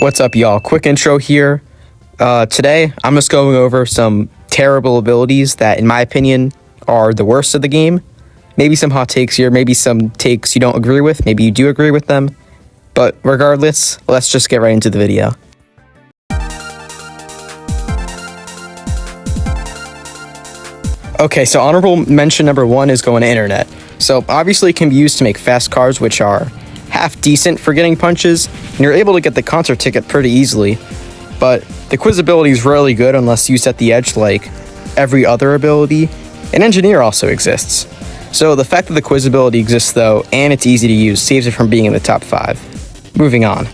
What's up, y'all? Quick intro here. Today, I'm just going over some terrible abilities that, in my opinion, are the worst of the game. Maybe some hot takes here, maybe some takes you don't agree with, maybe you do agree with them. But regardless, let's just get right into the video. Okay, so honorable mention number 1 is going to internet. So obviously it can be used to make fast cars, which are half decent for getting punches, and you're able to get the concert ticket pretty easily. But the quiz ability is rarely good unless used at the edge like every other ability. An engineer also exists. So the fact that the quiz ability exists though, and it's easy to use, saves it from being in the top 5. Moving on.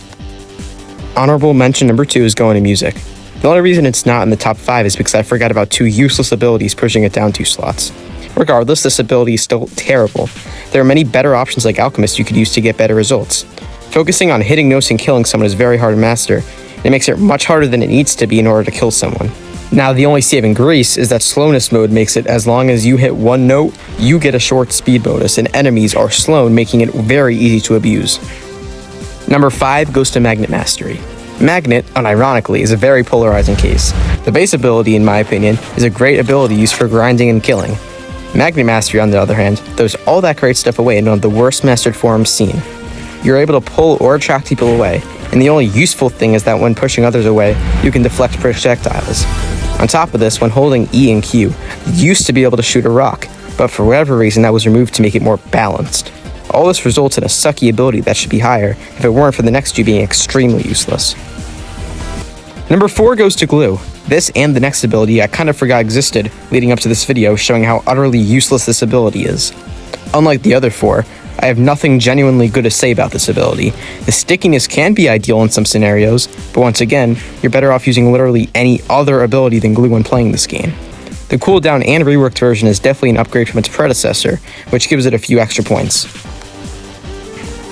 Honorable mention number 2 is going to music. The only reason it's not in the top 5 is because I forgot about 2 useless abilities, pushing it down 2 slots. Regardless, this ability is still terrible. There are many better options like Alchemist you could use to get better results. Focusing on hitting notes and killing someone is very hard to master, and it makes it much harder than it needs to be in order to kill someone. Now, the only saving grace is that slowness mode makes it as long as you hit one note, you get a short speed bonus, and enemies are slow, making it very easy to abuse. Number 5 goes to Magnet Mastery. Magnet, unironically, is a very polarizing case. The base ability, in my opinion, is a great ability used for grinding and killing. Magnet Mastery, on the other hand, throws all that great stuff away in one of the worst mastered forms seen. You're able to pull or attract people away, and the only useful thing is that when pushing others away, you can deflect projectiles. On top of this, when holding E and Q, you used to be able to shoot a rock, but for whatever reason that was removed to make it more balanced. All this results in a sucky ability that should be higher if it weren't for the next 2 being extremely useless. Number 4 goes to Glue. This and the next ability I kind of forgot existed leading up to this video, showing how utterly useless this ability is. Unlike the other 4, I have nothing genuinely good to say about this ability. The stickiness can be ideal in some scenarios, but once again, you're better off using literally any other ability than Glue when playing this game. The cooldown and reworked version is definitely an upgrade from its predecessor, which gives it a few extra points.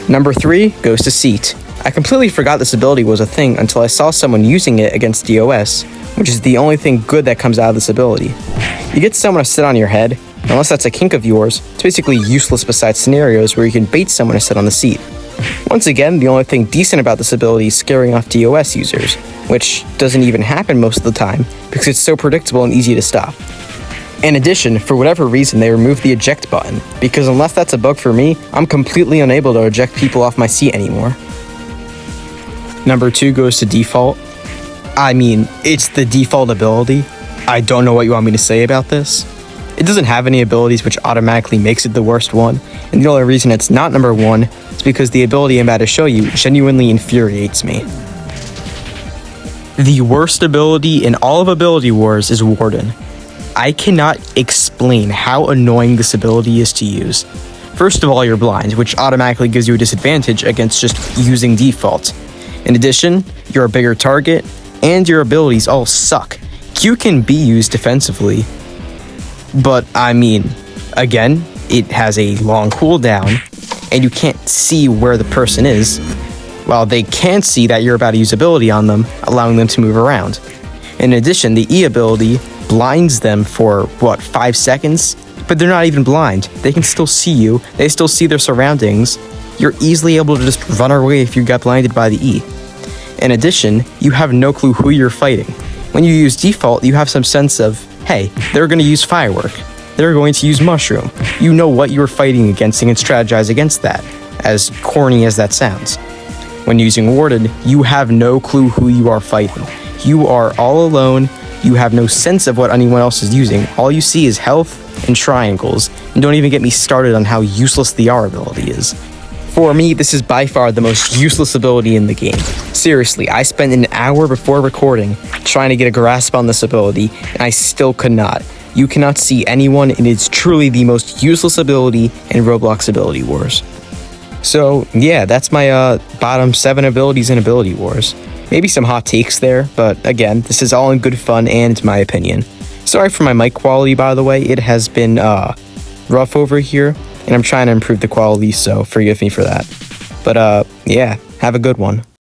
Number 3 goes to Seat. I completely forgot this ability was a thing until I saw someone using it against DOS, which is the only thing good that comes out of this ability. You get someone to sit on your head, unless that's a kink of yours, it's basically useless besides scenarios where you can bait someone to sit on the seat. Once again, the only thing decent about this ability is scaring off DOS users, which doesn't even happen most of the time because it's so predictable and easy to stop. In addition, for whatever reason, they removed the eject button, because unless that's a bug for me, I'm completely unable to eject people off my seat anymore. Number 2 goes to Default. I mean, it's the default ability. I don't know what you want me to say about this. It doesn't have any abilities, which automatically makes it the worst one, and the only reason it's not number 1 is because the ability I'm about to show you genuinely infuriates me. The worst ability in all of Ability Wars is Warden. I cannot explain how annoying this ability is to use. First of all, you're blind, which automatically gives you a disadvantage against just using default. In addition, you're a bigger target, and your abilities all suck. Q can be used defensively, but I mean, again, it has a long cooldown, and you can't see where the person is, while they can see that you're about to use ability on them, allowing them to move around. In addition, the E ability blinds them for, 5 seconds? But they're not even blind. They can still see you, they still see their surroundings. You're easily able to just run away if you got blinded by the E. In addition, you have no clue who you're fighting. When you use default, you have some sense of, hey, they're going to use firework. They're going to use mushroom. You know what you're fighting against and can strategize against that, as corny as that sounds. When using Warden, you have no clue who you are fighting. You are all alone. You have no sense of what anyone else is using. All you see is health and triangles, and don't even get me started on how useless the R ability is. For me, this is by far the most useless ability in the game. Seriously, I spent an hour before recording trying to get a grasp on this ability, and I still could not. You cannot see anyone, and it's truly the most useless ability in Roblox Ability Wars. So, yeah, that's my bottom 7 abilities in Ability Wars. Maybe some hot takes there, but again, this is all in good fun and my opinion. Sorry for my mic quality, by the way. It has been rough over here, and I'm trying to improve the quality, so forgive me for that. But yeah, have a good one.